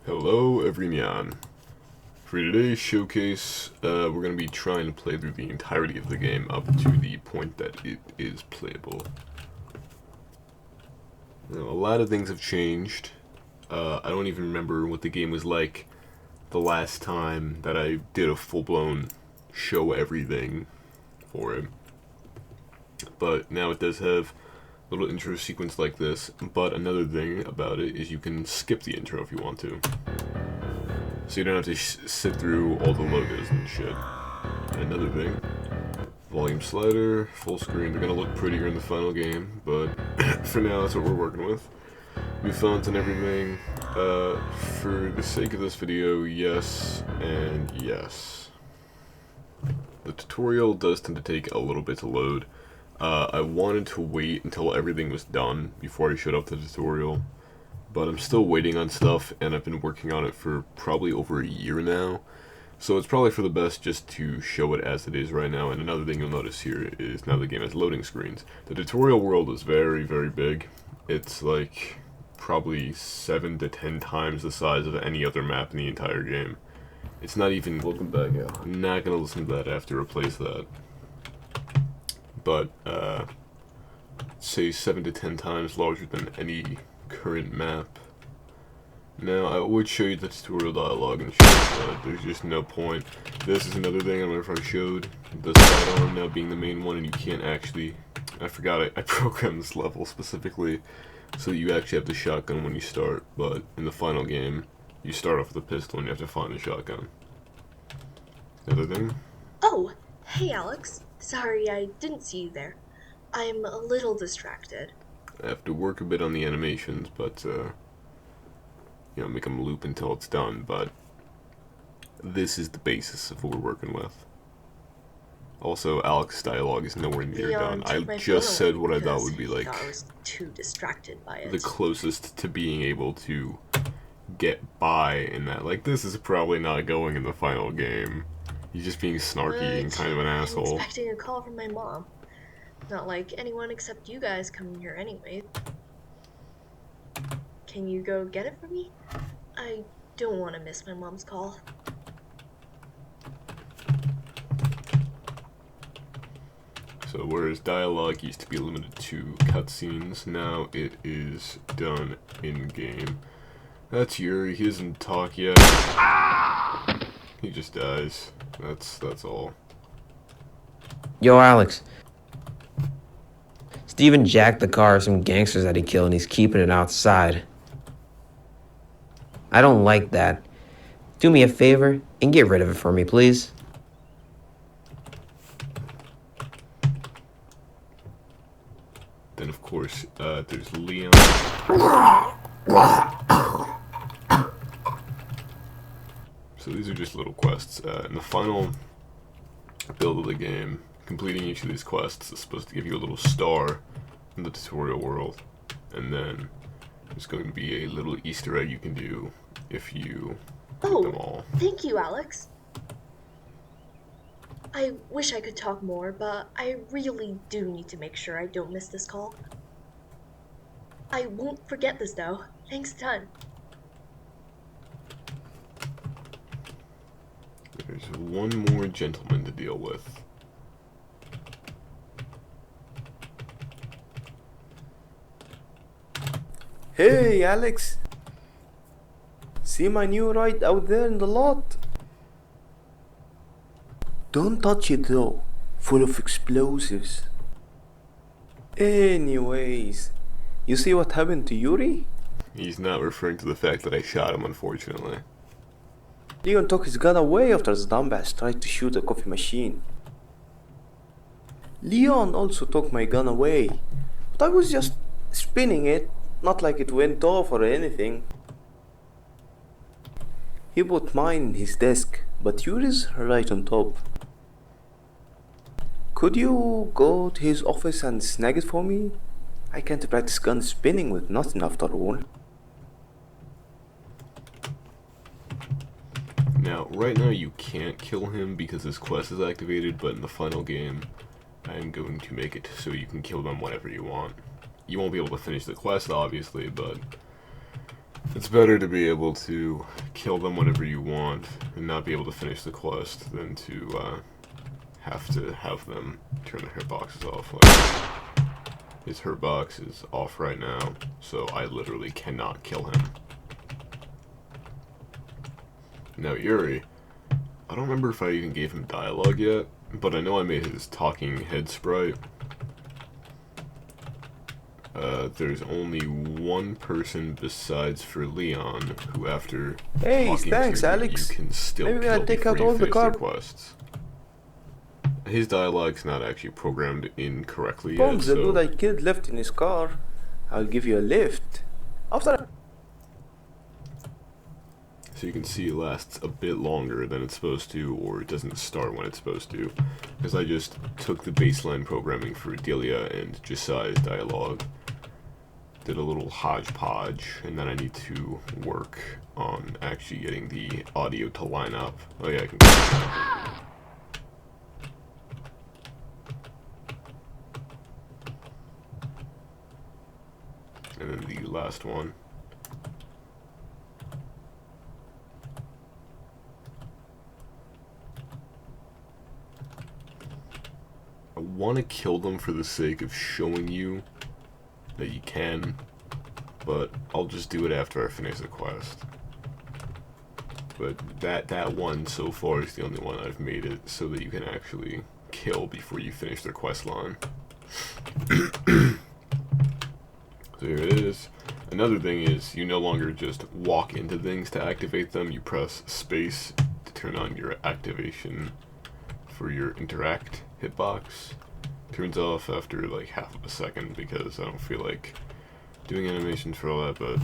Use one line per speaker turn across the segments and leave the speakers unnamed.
Hello everyone. For today's showcase, we're going to be trying to play through the entirety of the game up to the point that it is playable. Now, a lot of things have changed. I don't even remember what the game was like the last time that I did a full-blown show everything for it. But now it does have a little intro sequence like this, but another thing about it is you can skip the intro if you want to. So you don't have to sit through all the logos and shit. Another thing, volume slider, full screen. They're gonna look prettier in the final game, but for now that's what we're working with. New fonts and everything. For the sake of this video, yes and yes. The tutorial does tend to take a little bit to load. I wanted to wait until everything was done before I showed up the tutorial, but I'm still waiting on stuff, and I've been working on it for probably over a year now, so it's probably for the best just to show it as it is right now. And another thing you'll notice here is now the game has loading screens. The tutorial world is very, very big. It's like probably 7 to 10 times the size of any other map in the entire game. It's not even... Welcome back, Al. I'm not going to listen to that. I have to replace that. But, say 7 to 10 times larger than any current map. Now, I would show you the tutorial dialogue and shit, but there's just no point. This is another thing I don't know if I showed. The sidearm now being the main one, and you can't actually... I forgot I programmed this level specifically so that you actually have the shotgun when you start, but in the final game, you start off with a pistol and you have to find the shotgun. Another thing?
Oh, hey Alex. Sorry I didn't see you there. I'm a little distracted.
I have to work a bit on the animations, but, you know, make them loop until it's done, but this is the basis of what we're working with. Also, Alex's dialogue is nowhere near done. I just said what I thought would be, like,
I was too distracted by it.
The closest to being able to get by in that. Like, this is probably not going in the final game. He's just being snarky and kind of an asshole.
I'm expecting a call from my mom. Not like anyone except you guys coming here anyway. Can you go get it for me? I don't want to miss my mom's call.
So whereas dialogue used to be limited to cutscenes, now it is done in-game. That's Yuri. He doesn't talk yet. He just dies. That's all.
Yo, Alex. Steven jacked the car of some gangsters that he killed, and he's keeping it outside. I don't like that. Do me a favor and get rid of it for me, please.
Then, of course, there's Leon. So these are just little quests. In the final build of the game, completing each of these quests is supposed to give you a little star in the tutorial world. And then there's going to be a little Easter egg you can do if you get them all.
Thank you, Alex. I wish I could talk more, but I really do need to make sure I don't miss this call. I won't forget this, though. Thanks a ton.
There's one more gentleman to deal with.
Hey, Alex. See my new ride out there in the lot? Don't touch it though, full of explosives. Anyways, you see what happened to Yuri?
He's not referring to the fact that I shot him, unfortunately.
Leon took his gun away after the dumbass tried to shoot a coffee machine. Leon also took my gun away, but I was just spinning it, not like it went off or anything. He put mine in his desk, but Yuri's right on top. Could you go to his office and snag it for me? I can't practice gun spinning with nothing after all.
Now, right now you can't kill him because his quest is activated, but in the final game, I'm going to make it so you can kill them whenever you want. You won't be able to finish the quest, obviously, but It's better to be able to kill them whenever you want and not be able to finish the quest than to have them turn their hitboxes off. Like, his hitbox is off right now, so I literally cannot kill him. Now Yuri, I don't remember if I even gave him dialogue yet, but I know I made his talking head sprite. There's only one person besides for Leon who, after
Hey,
talking
thanks,
to you,
Alex.
you can still
Maybe we
kill
gotta take
before
out
you
all the
finish their
car-
quests. His dialogue's not actually programmed incorrectly yet,
Bones, the
so
dude I killed left in his car. I'll give you a lift. After
so you can see it lasts a bit longer than it's supposed to, or it doesn't start when it's supposed to. Because I just took the baseline programming for Delia and Josiah's dialogue, did a little hodgepodge, and then I need to work on actually getting the audio to line up. Oh yeah, I can. And then the last one. I want to kill them for the sake of showing you that you can, but I'll just do it after I finish the quest. But that one so far is the only one I've made it so that you can actually kill before you finish their quest line. So here it is. Another thing is you no longer just walk into things to activate them, you press space to turn on your activation for your interact hitbox. Turns off after like half of a second because I don't feel like doing animations for all that, but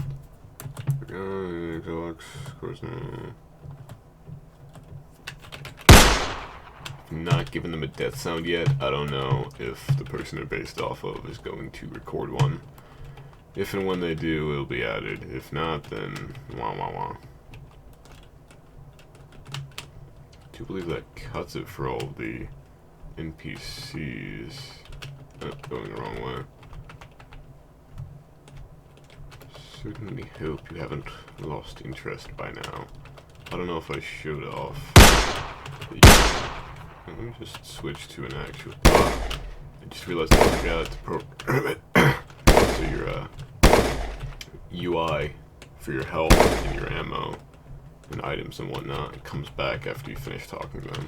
of course no. Not giving them a death sound yet. I don't know if the person they're based off of is going to record one. If and when they do, it'll be added. If not, then wah wah wah. Do you believe that cuts it for all of the NPCs? Going the wrong way. Certainly hope you haven't lost interest by now. I don't know if I showed off. Let me just switch to an actual. I just realized I forgot to program it. So your UI for your health and your ammo and items and whatnot, it comes back after you finish talking to them.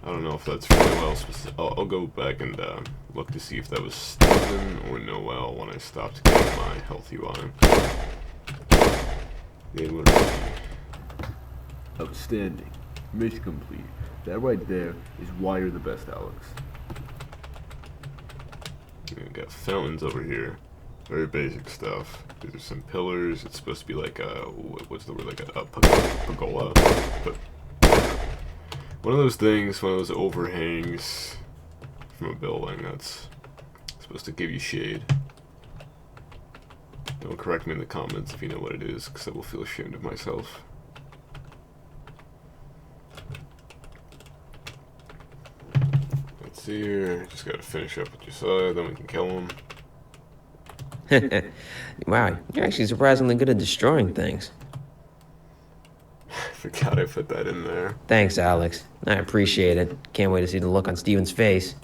I don't know if that's for Noel specific. I'll go back and look to see if that was Steven or Noel when I stopped getting my health UI.
Outstanding. Mission complete. That right there is why you're the best, Alex.
We got fountains over here. Very basic stuff. These are some pillars. It's supposed to be like a, what's the word, like a pergola. But one of those things, one of those overhangs from a building that's supposed to give you shade. Don't correct me in the comments if you know what it is, because I will feel ashamed of myself. Let's see here. Just gotta finish up with Josiah, then we can kill him.
Wow, you're actually surprisingly good at destroying things.
I forgot I put that in there.
Thanks, Alex. I appreciate it. Can't wait to see the look on Steven's face.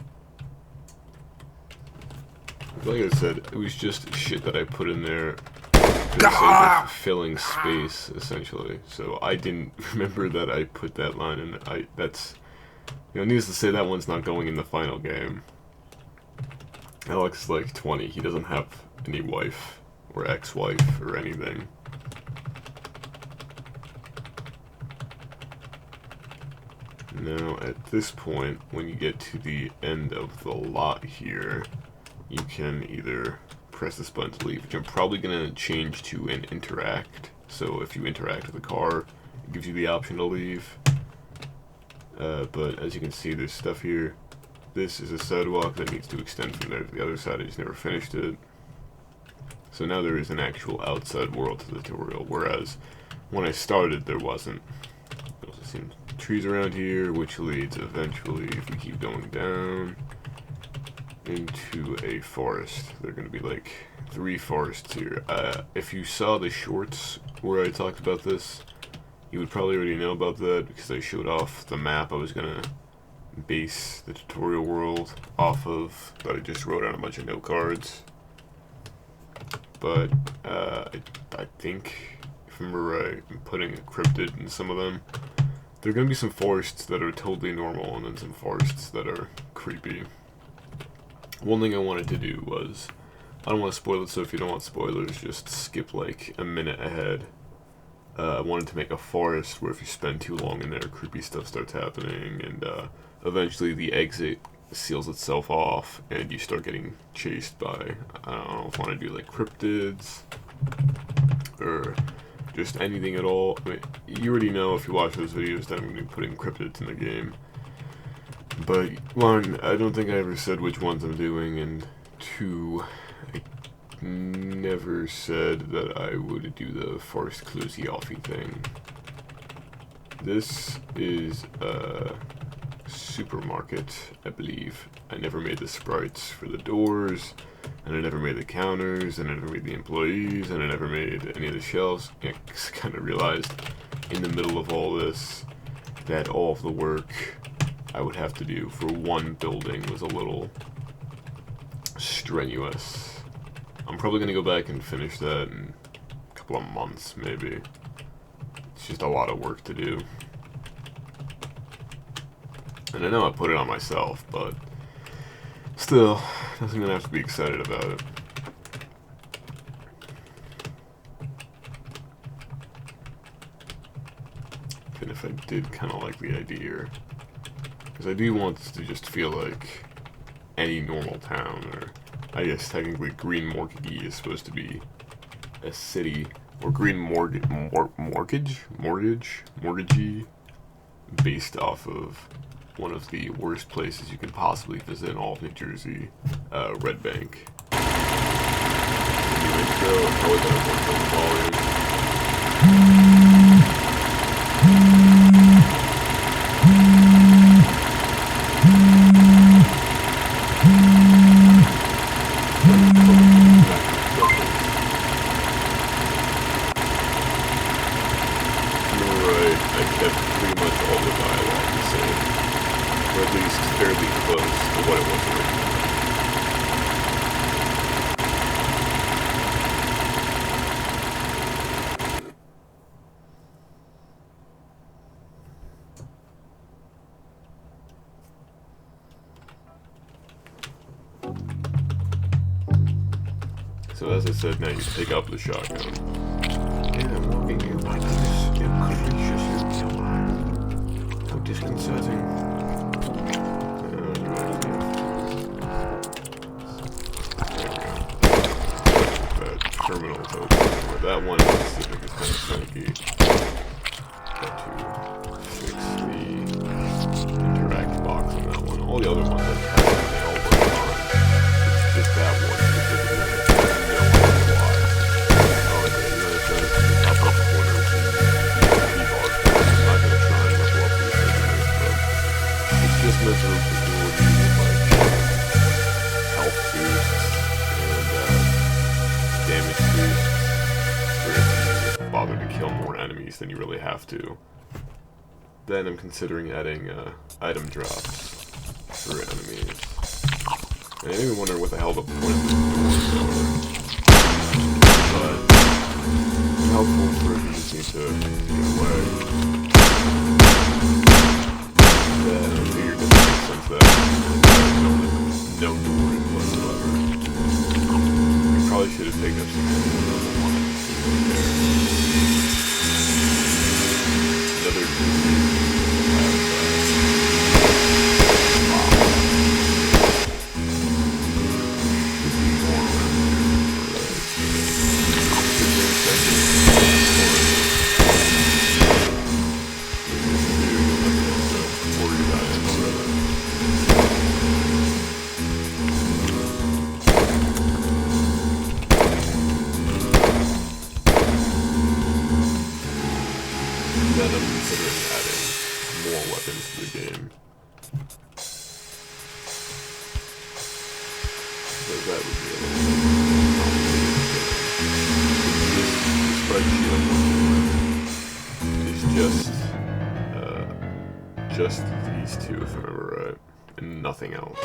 Like I said, it was just shit that I put in there for the sake of filling space, essentially. So I didn't remember that I put that line in. That's, needless to say, that one's not going in the final game. Alex is like 20. He doesn't have any wife or ex-wife or anything. Now, at this point, when you get to the end of the lot here, you can either press this button to leave, which I'm probably going to change to an interact. So if you interact with the car, it gives you the option to leave. But as you can see, there's stuff here. This is a sidewalk that needs to extend from there to the other side. I just never finished it. So now there is an actual outside world to the tutorial, whereas when I started, there wasn't. There's also some trees around here, which leads eventually, if we keep going down, into a forest. There are going to be like 3 forests here. If you saw the shorts where I talked about this, you would probably already know about that because I showed off the map I was going to base the tutorial world off of, that I just wrote on a bunch of note cards. But I think, if I remember right, I'm putting a cryptid in some of them. There are going to be some forests that are totally normal and then some forests that are creepy. One thing I wanted to do was, I don't want to spoil it, so if you don't want spoilers, just skip like a minute ahead. I wanted to make a forest where if you spend too long in there, creepy stuff starts happening, and eventually the exit seals itself off, and you start getting chased by, I don't know if I want to do like cryptids, or just anything at all. I mean, you already know if you watch those videos that I'm going to be putting cryptids in the game. But 1, I don't think I ever said which ones I'm doing, and 2, I never said that I would do the Forest Cluesy Offie thing. This is a supermarket, I believe. I never made the sprites for the doors, and I never made the counters, and I never made the employees, and I never made any of the shelves. I kind of realized in the middle of all this that all of the work I would have to do for one building was a little strenuous. I'm probably going to go back and finish that in a couple of months, maybe. It's just a lot of work to do. And I know I put it on myself, but still, doesn't mean I have to be excited about it. Even if I did kind of like the idea, because I do want this to just feel like any normal town, or I guess technically Green Mortgagee is supposed to be a city, or Green Mortgagee, based off of one of the worst places you could possibly visit in all of New Jersey, Red Bank. New intro, probably better work on the volume. So as I said, now you take up the shotgun. And I'm walking here by this creature killer. How disconcerting. That terminal's open. That one in specific is kind of funky. Got to fix the interact box on that one. All the other ones I've had, they all work on. It's just that one specifically. Meant to facilitate like health boosts and damage boosts, where if you bother to kill more enemies than you really have to. Then I'm considering adding item drops for enemies. And I'm even wondering what the hell the point of this door is. But it's helpful for if you just need to get away. I figured this makes sense that no door whatsoever. I probably should have taken up some another just these two, if I remember right, and nothing else.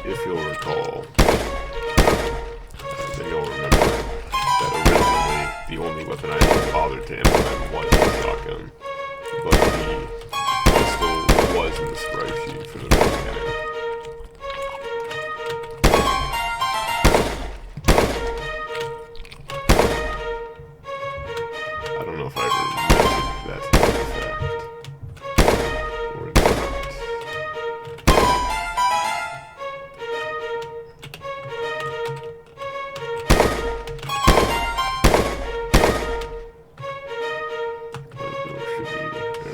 If you'll recall, then you'll remember that originally the only weapon I ever bothered to implement was the shotgun, but the pistol was in the sprite sheet from the very beginning. I don't know if I ever mentioned that fact or not.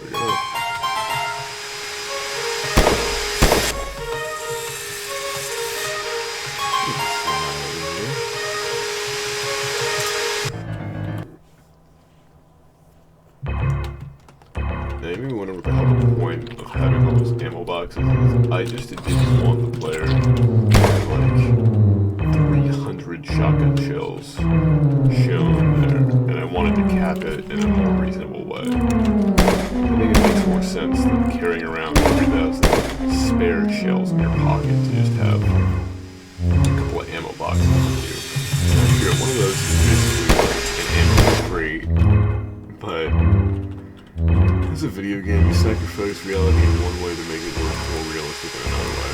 Maybe wonder what the hell the point of having all those ammo boxes is. I just didn't want the player to have like 300 shotgun shells shown there, and I wanted to cap it in a more reasonable way. I think it makes more sense than carrying around 3,000 spare shells in your pocket to just have a couple of ammo boxes with you. Sure, one of those is basically like an ammo crate, but as a video game, you sacrifice reality in one way to make it look more realistic in another way.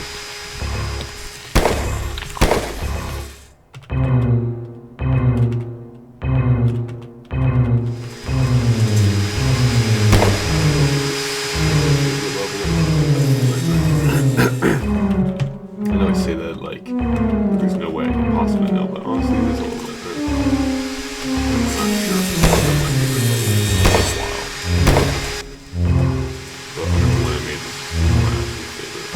I know I say that like there's no way I can possibly know, but honestly, there's a little bit there. I'm not sure if it's something like it for a while. But when I made this, my absolute favorite.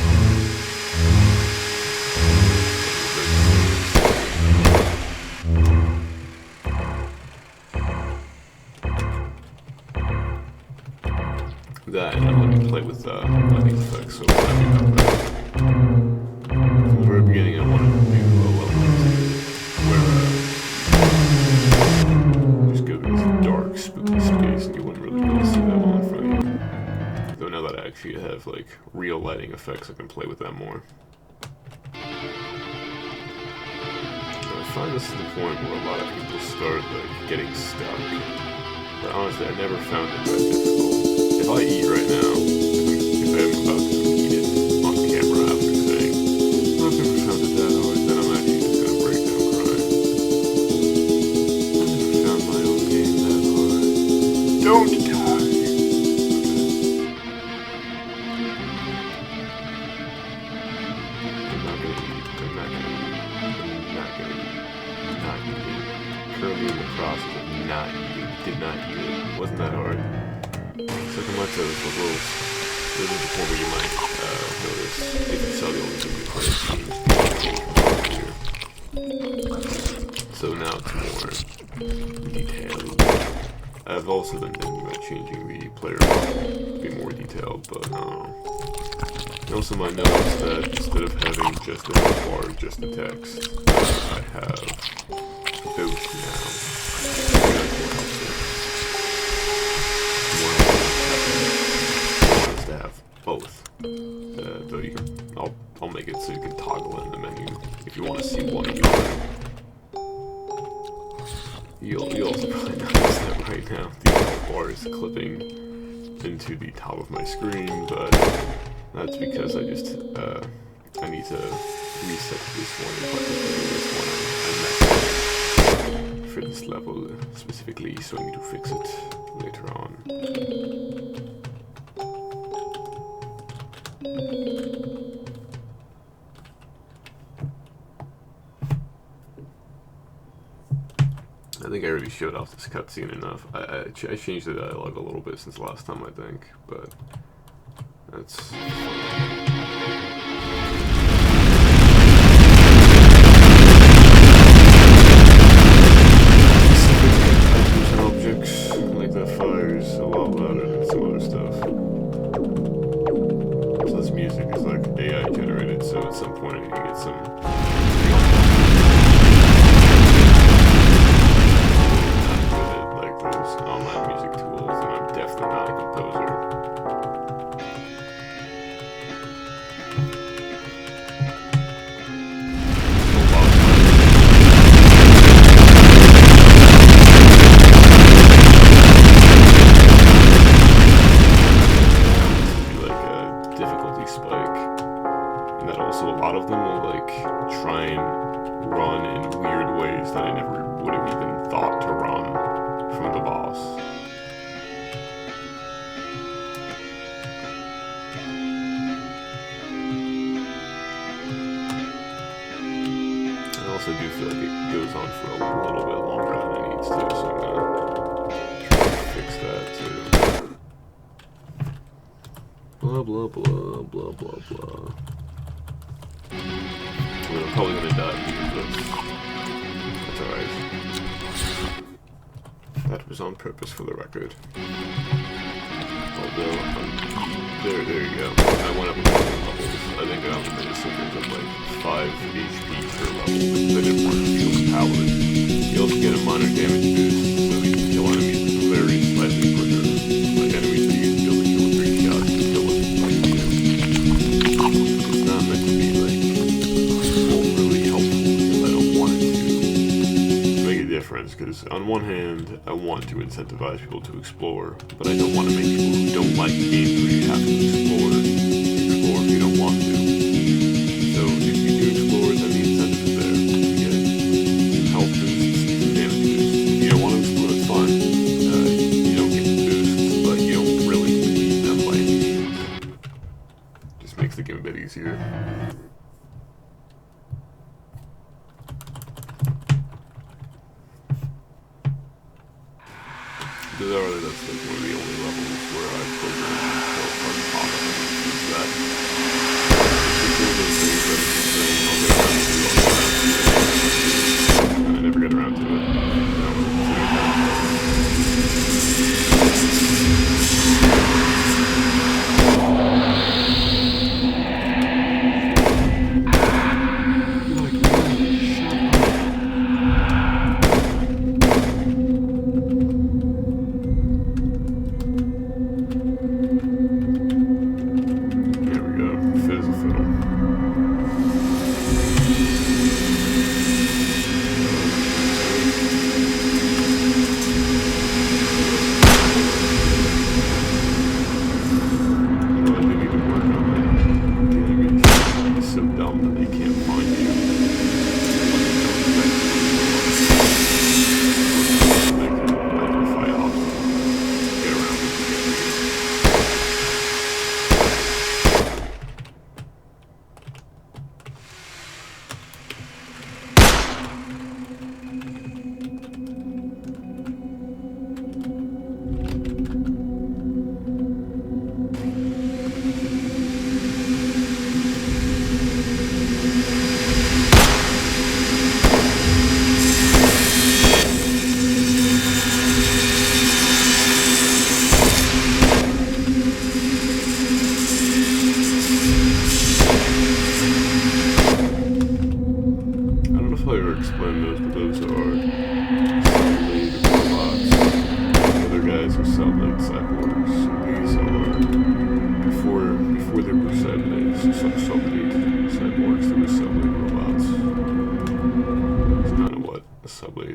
That and I let me play with lighting effects, so I'm happy about that. From the very beginning, I wanted to do a level where just go to this dark, spooky space, and you wouldn't really be able to see that well in front of you. Though now that I actually have like real lighting effects, I can play with that more. But I find this is the point where a lot of people start like getting stuck. But honestly, I never found it that difficult. If I eat right now, if I'm about to eat it on camera after saying, I've never found it that hard, then I'm actually just gonna break down crying. I've never found my own game that hard. Don't die! Currently in the process of not eating. Did not eat it. Wasn't that hard. Second much of this level. This is the point where you might notice if you saw the only video here. So now it's more detailed. I've also been thinking about changing the player model to be more detailed, but you also might notice that instead of having just a bar, just the text, I have both now. More to have both. Though you can, I'll make it so you can toggle in the menu if you want to see one of the other. You'll also probably notice that right now the health bar is clipping into the top of my screen, but that's because I just I need to reset this one, in particular this one I messed up for this level specifically, so I need to fix it later on. I think I already showed off this cutscene enough. I changed the dialogue a little bit since last time, I think, but that's objects like the fires a lot louder than some other stuff. So this music is like AI generated, so at some point I need to get some run in weird ways that I never would have even thought to run from the boss. I also do feel like it goes on for a little bit longer than it needs to, so I'm gonna try to fix that too. Blah blah blah blah blah blah. I'm probably gonna die because of this. That's alright. That was on purpose for the record. Although, there you go. I went up a couple levels. I think I'm in the circles of like 5 HP per level because I didn't want to feel empowered. You also get a minor damage boost, so you can kill enemies very slightly quicker. Like enemies that you can kill with 3 shots, you can kill with like 2. It's not meant to be like really helpful because I don't want it to make a difference. Because on one hand, I want to incentivize people to explore, but I don't want to make people who don't like games where you have to explore if you don't want to. So if you do explore, then the incentive is there. You get health boosts and damage boosts. If you don't want to explore, it's fine. You don't get the boosts, but you don't really need them by any means. Just makes the game a bit easier. Bizarrely, that's like one of the only levels where I've programmed myself on top of it. Is that it's one of those things that it's just saying I'll get around to it, and I never get around to it.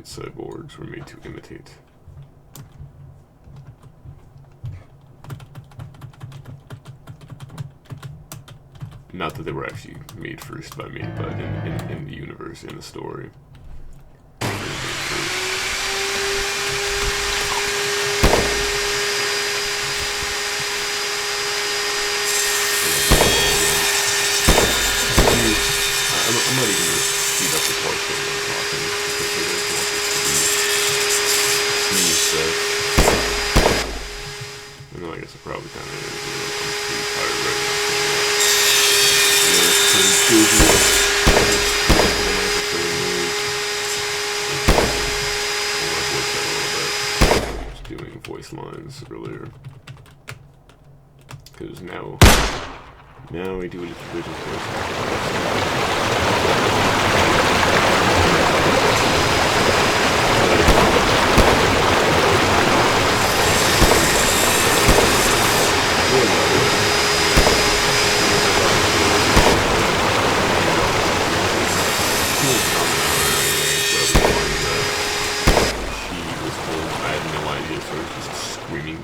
Cyborgs were made to imitate. Not that they were actually made first by me, but in the universe, in the story. I'm not even going to speed up the part that I'm talking, because I don't want this to be smooth stuff. I know, I guess it probably kind of is. I'm pretty tired right now. I was doing voice lines earlier. Because now we do a little bit of voice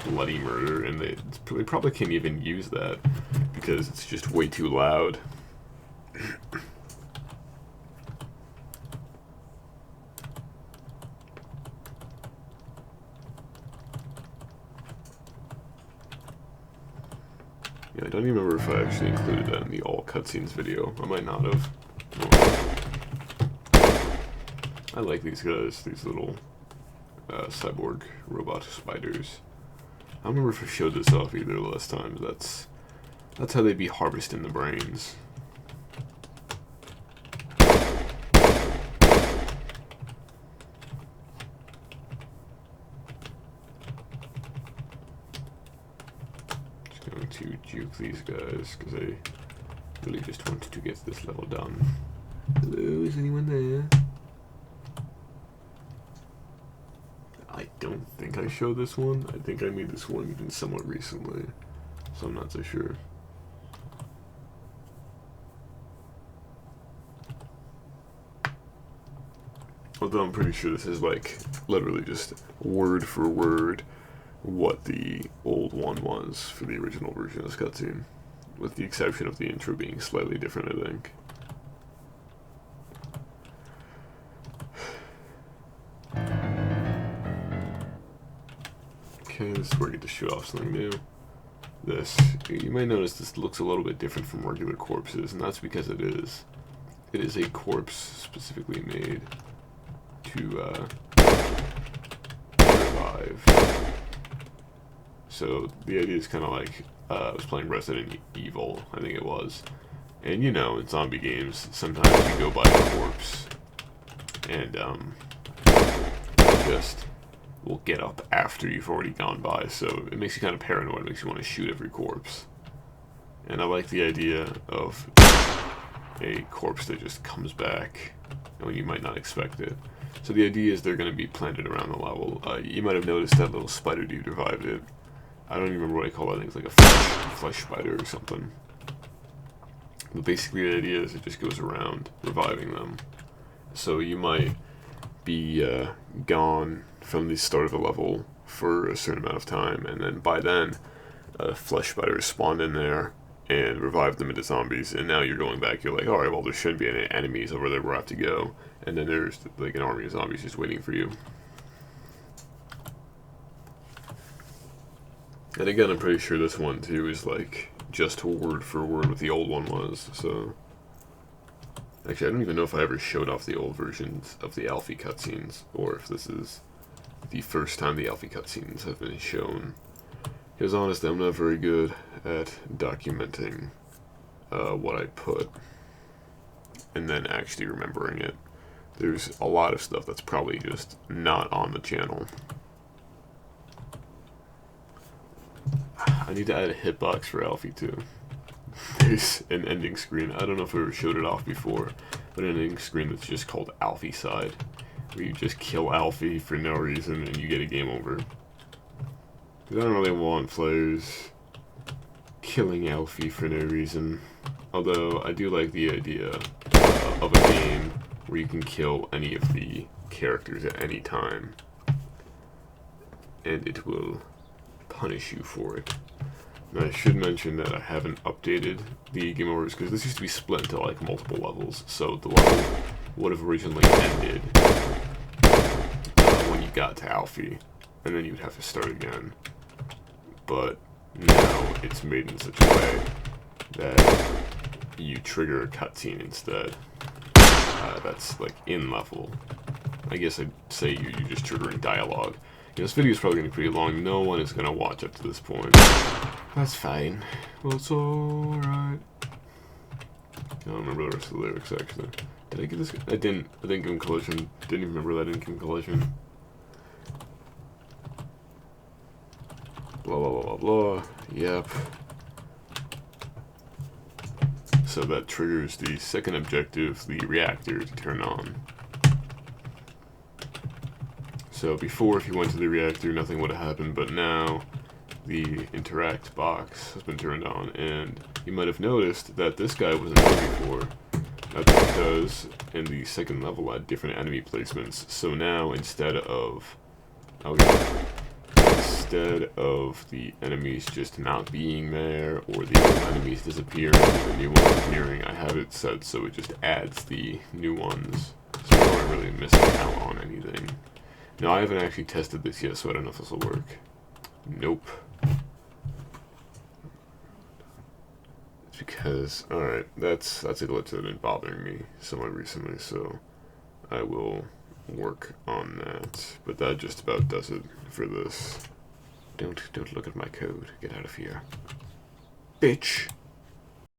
bloody murder, and they probably can't even use that because it's just way too loud. Yeah, I don't even remember if I actually included that in the all cutscenes video. I might not have. I like these guys, these little cyborg robot spiders. I don't remember if I showed this off either last time. That's how they'd be harvesting the brains. Just going to juke these guys because I really just wanted to get this level done. Hello, is anyone there? I don't think I showed this one. I think I made this one even somewhat recently, so I'm not so sure. Although I'm pretty sure this is like literally just word for word what the old one was for the original version of this cutscene, with the exception of the intro being slightly different, I think. Okay, this is where I get to show off something new. This, you might notice this looks a little bit different from regular corpses, and that's because it is. It is a corpse specifically made to survive. So the idea is kind of like, I was playing Resident Evil, I think it was, and you know, in zombie games, sometimes you go by a corpse, and just will get up after you've already gone by, so it makes you kind of paranoid, it makes you want to shoot every corpse. And I like the idea of a corpse that just comes back when you might not expect it. So the idea is they're going to be planted around the level. You might have noticed that little spider dude revived it. I don't even remember what I call it. I think it's like a flesh spider or something. But basically the idea is it just goes around reviving them. So you might be gone from the start of the level for a certain amount of time, and then by then flesh spiders spawned in there and revived them into zombies, and now you're going back, you're like, alright, well there shouldn't be any enemies over there where I have to go, and then there's like an army of zombies just waiting for you. And again, I'm pretty sure this one too is like just word for word what the old one was, so actually I don't even know if I ever showed off the old versions of the Alfie cutscenes, or if this is the first time the Alfie cutscenes have been shown. Because honestly, I'm not very good at documenting what I put and then actually remembering it. There's a lot of stuff that's probably just not on the channel. I need to add a hitbox for Alfie too. There's an ending screen. I don't know if I ever showed it off before, but an ending screen that's just called Alfie Side, where you just kill Alfie for no reason and you get a game over. Because I don't really want players killing Alfie for no reason. Although I do like the idea of a game where you can kill any of the characters at any time, and it will punish you for it. Now I should mention that I haven't updated the game overs because this used to be split into like multiple levels, so the level would have originally ended when you got to Alfie, and then you'd have to start again. But now it's made in such a way that you trigger a cutscene instead. That's like in level. I guess I'd say you're just triggering dialogue. This video is probably going to be pretty long. No one is going to watch up to this point. That's fine. Well, it's alright. I don't remember the rest of the lyrics, actually. Did I get this? I didn't. I didn't give him collision. Didn't even remember that I didn't give him collision. Blah, blah, blah, blah, blah. Yep. So that triggers the second objective, the reactor, to turn on. So before, if you went to the reactor, nothing would have happened, but now the interact box has been turned on, and you might have noticed that this guy wasn't there before. That's because in the second level I had different enemy placements, so now instead of the enemies just not being there, or the old enemies disappearing and the new ones appearing, I have it set so it just adds the new ones, so you aren't really missing out on anything. Now, I haven't actually tested this yet, so I don't know if this will work. Nope. because, alright, that's a glitch that had been bothering me somewhat recently, so I will work on that. But that just about does it for this. Don't look at my code. Get out of here. Bitch.